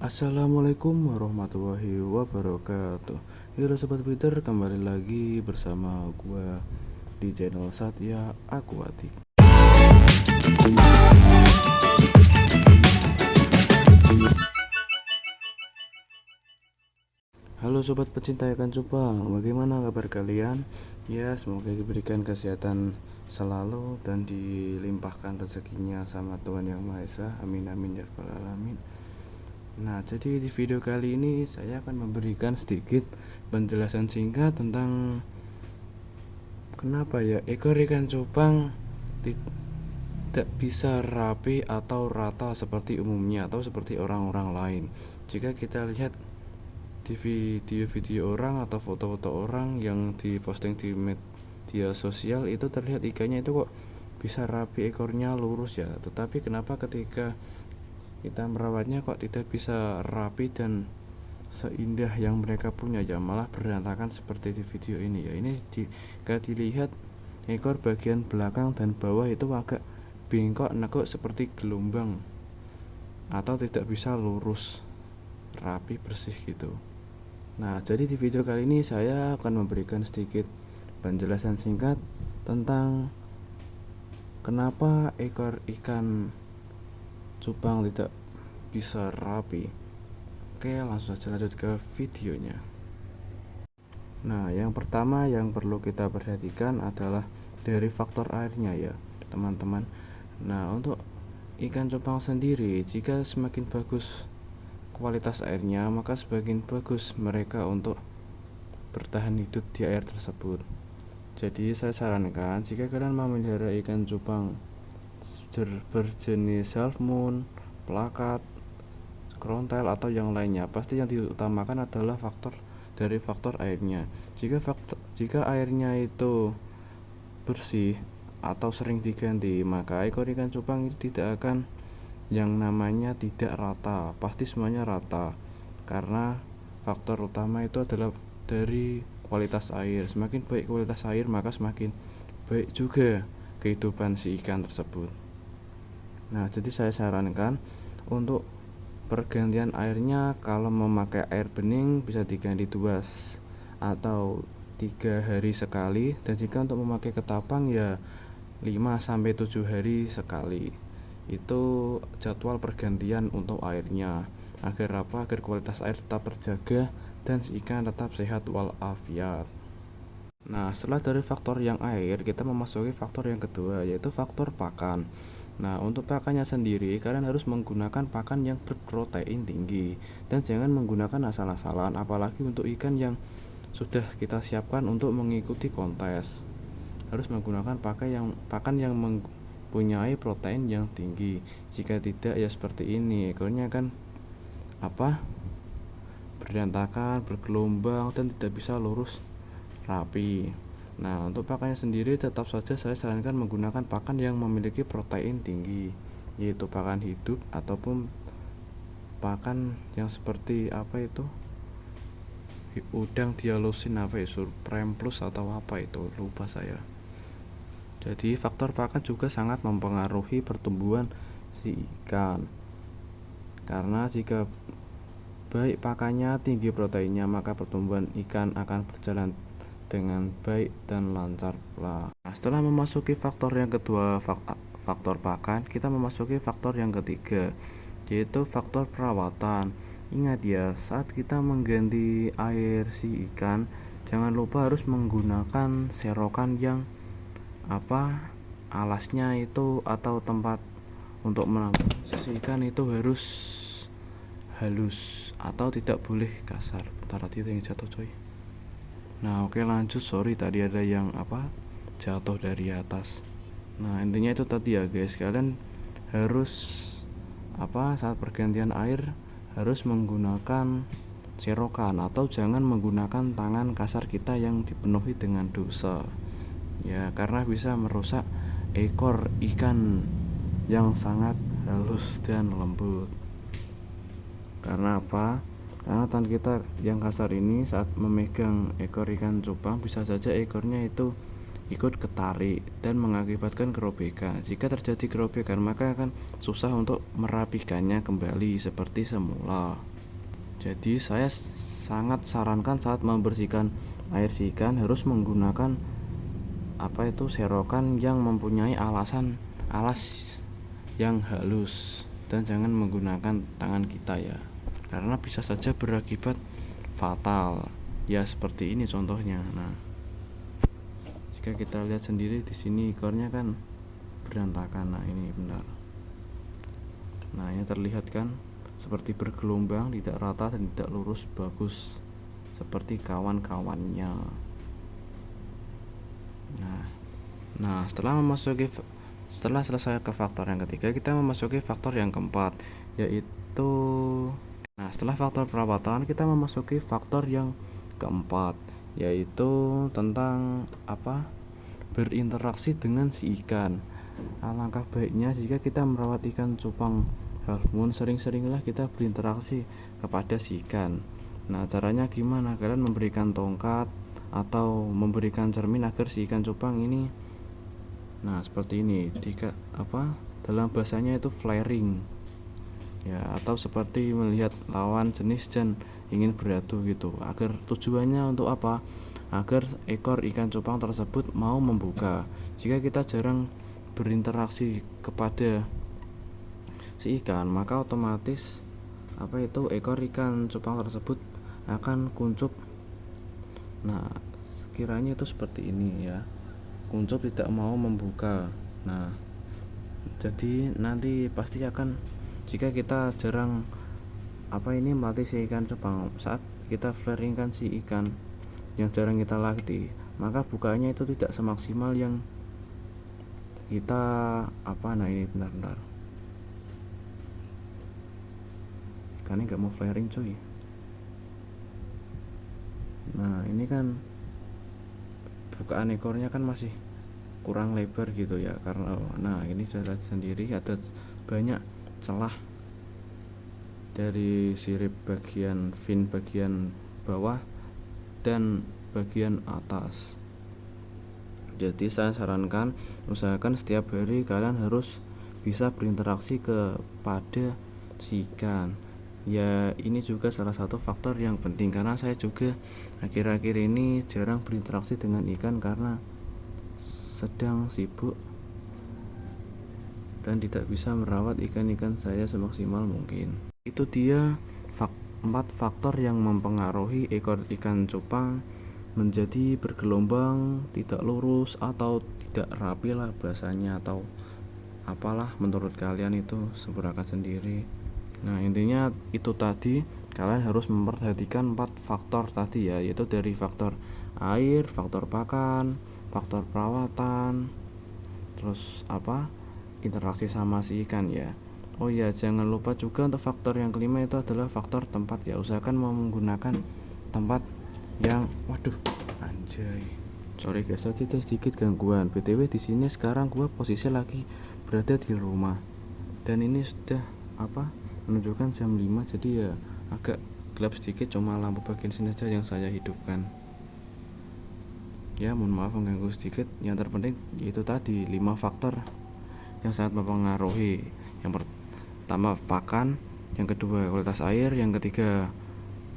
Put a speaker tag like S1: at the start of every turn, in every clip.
S1: Assalamualaikum warahmatullahi wabarakatuh. Halo Sobat Twitter, kembali lagi bersama gua di channel Satya Aquatic. Halo Sobat pecinta ikan cupang, bagaimana kabar kalian? Ya, semoga diberikan kesehatan selalu dan dilimpahkan rezekinya sama Tuhan Yang Maha Esa. Amin amin ya rabbal alamin. Nah, jadi di video kali ini saya akan memberikan sedikit penjelasan singkat tentang kenapa ya ekor ikan cupang tidak bisa rapi atau rata seperti umumnya atau seperti orang-orang lain. Jika kita lihat di video-video orang atau foto-foto orang yang diposting di media sosial, itu terlihat ikannya itu kok bisa rapi, ekornya lurus ya. Tetapi kenapa ketika kita merawatnya kok tidak bisa rapi dan seindah yang mereka punya ya, malah berantakan seperti di video ini ya. Ini jika dilihat ekor bagian belakang dan bawah itu agak bengkok nekuk seperti gelombang atau tidak bisa lurus rapi bersih gitu. Nah, jadi di video kali ini saya akan memberikan sedikit penjelasan singkat tentang kenapa ekor ikan cupang tidak bisa rapi. Oke, langsung saja lanjut ke videonya. Nah, yang pertama yang perlu kita perhatikan adalah dari faktor airnya ya, teman-teman. Nah, untuk ikan cupang sendiri, jika semakin bagus kualitas airnya, maka semakin bagus mereka untuk bertahan hidup di air tersebut. Jadi saya sarankan jika kalian memelihara ikan cupang berjenis salmon, plakat, krontel atau yang lainnya, pasti yang diutamakan adalah faktor airnya. Jika airnya itu bersih atau sering diganti, maka ekor ikan cupang itu tidak akan yang namanya tidak rata, pasti semuanya rata. Karena faktor utama itu adalah dari kualitas air. Semakin baik kualitas air, maka semakin baik juga kehidupan si ikan tersebut. Nah, jadi saya sarankan untuk pergantian airnya, kalau memakai air bening bisa diganti 2 atau 3 hari sekali, dan jika untuk memakai ketapang ya 5-7 hari sekali. Itu jadwal pergantian untuk airnya, agar kualitas air tetap terjaga dan si ikan tetap sehat walafiat. Nah, setelah dari faktor yang air, kita memasuki faktor yang kedua, yaitu faktor pakan. Nah, untuk pakannya sendiri, kalian harus menggunakan pakan yang berprotein tinggi dan jangan menggunakan asal-asalan, apalagi untuk ikan yang sudah kita siapkan untuk mengikuti kontes. Harus menggunakan pakan yang mempunyai protein yang tinggi. Jika tidak ya seperti ini, ekornya kan berantakan, bergelombang dan tidak bisa lurus rapi. Nah, untuk pakannya sendiri tetap saja saya sarankan menggunakan pakan yang memiliki protein tinggi, yaitu pakan hidup ataupun pakan yang seperti udang dialusin Supreme Plus atau itu lupa saya. Jadi faktor pakan juga sangat mempengaruhi pertumbuhan si ikan. Karena jika baik pakannya, tinggi proteinnya, maka pertumbuhan ikan akan berjalan dengan baik dan lancar pula. Nah, setelah memasuki faktor yang kedua, faktor pakan, kita memasuki faktor yang ketiga, yaitu faktor perawatan. Ingat ya, saat kita mengganti air si ikan, jangan lupa harus menggunakan serokan yang alasnya itu atau tempat untuk menambah si ikan itu harus halus atau tidak boleh kasar. Bentar, tadi yang jatuh coy. Nah, oke, lanjut. Sorry tadi ada yang jatuh dari atas. Nah, intinya itu tadi ya guys, kalian harus saat pergantian air harus menggunakan serokan atau jangan menggunakan tangan kasar kita yang dipenuhi dengan dosa ya, karena bisa merusak ekor ikan yang sangat halus dan lembut. Karena karena tangan kita yang kasar ini saat memegang ekor ikan cupang bisa saja ekornya itu ikut ketarik dan mengakibatkan kerobekan. Jika terjadi kerobekan, maka akan susah untuk merapikannya kembali seperti semula. Jadi saya sangat sarankan saat membersihkan air siikan harus menggunakan serokan yang mempunyai alas yang halus, dan jangan menggunakan tangan kita ya, karena bisa saja berakibat fatal. Ya seperti ini contohnya. Nah, jika kita lihat sendiri di sini ekornya kan berantakan. Nah, ini benar. Nah, ini terlihat kan seperti bergelombang, tidak rata dan tidak lurus bagus seperti kawan-kawannya. Nah, setelah selesai ke faktor yang ketiga, kita memasuki faktor yang keempat, yaitu setelah faktor perawatan kita memasuki faktor yang keempat, yaitu tentang berinteraksi dengan si ikan. Alangkah baiknya jika kita merawat ikan cupang half moon, sering-seringlah kita berinteraksi kepada si ikan. Nah, caranya gimana? Kalian memberikan tongkat atau memberikan cermin agar si ikan cupang ini seperti ini. Jika dalam bahasanya itu flaring ya, atau seperti melihat lawan jenis dan ingin beradu gitu. Agar tujuannya untuk apa? Agar ekor ikan cupang tersebut mau membuka. Jika kita jarang berinteraksi kepada si ikan, maka otomatis ekor ikan cupang tersebut akan kuncup. Nah, sekiranya itu seperti ini ya, kuncup tidak mau membuka. Nah, jadi nanti pasti akan, jika kita jarang melatih si ikan cupang, saat kita flaringkan si ikan yang jarang kita latih, maka bukanya itu tidak semaksimal yang kita ini benar-benar ikannya nggak mau flaring coy. Nah, ini kan bukaan ekornya kan masih kurang lebar gitu ya, karena ini sudah lihat sendiri ada banyak celah dari sirip bagian fin bagian bawah dan bagian atas. Jadi saya sarankan usahakan setiap hari kalian harus bisa berinteraksi kepada si ikan. Ya, ini juga salah satu faktor yang penting, karena saya juga akhir-akhir ini jarang berinteraksi dengan ikan karena sedang sibuk dan tidak bisa merawat ikan-ikan saya semaksimal mungkin. Itu dia 4 faktor yang mempengaruhi ekor ikan cupang menjadi bergelombang, tidak lurus, atau tidak rapi lah bahasanya, atau apalah menurut kalian itu seburakan sendiri. Nah, intinya itu tadi, kalian harus memperhatikan 4 faktor tadi ya, yaitu dari faktor air, faktor pakan, faktor perawatan, terus interaksi sama si ikan ya. Oh ya, jangan lupa juga untuk faktor yang kelima itu adalah faktor tempat ya. Usahakan menggunakan tempat yang sorry guys, tadi ada sedikit gangguan. BTW di sini sekarang gua posisi lagi berada di rumah dan ini sudah menunjukkan jam 5, jadi ya agak gelap sedikit, cuma lampu bagian sini saja yang saya hidupkan. Ya, mohon maaf mengganggu sedikit. Yang terpenting yaitu tadi 5 faktor yang sangat mempengaruhi. Yang pertama pakan, yang kedua kualitas air, yang ketiga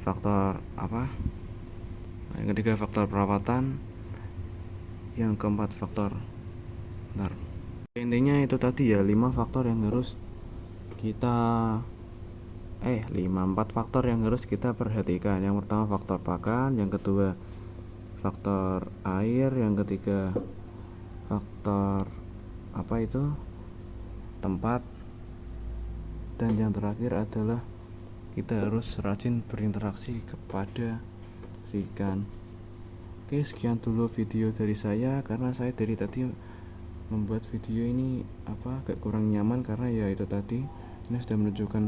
S1: faktor yang ketiga faktor perawatan, yang keempat faktor intinya itu tadi ya, 5 faktor yang harus kita 4 faktor yang harus kita perhatikan. Yang pertama faktor pakan, yang kedua faktor air, yang ketiga faktor tempat, dan yang terakhir adalah kita harus rajin berinteraksi kepada si ikan. Oke, sekian dulu video dari saya, karena saya dari tadi membuat video ini agak kurang nyaman karena ya itu tadi, ini sudah menunjukkan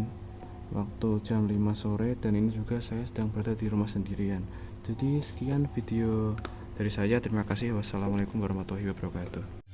S1: waktu jam 5 sore dan ini juga saya sedang berada di rumah sendirian. Jadi sekian video dari saya, terima kasih. Wassalamualaikum warahmatullahi wabarakatuh.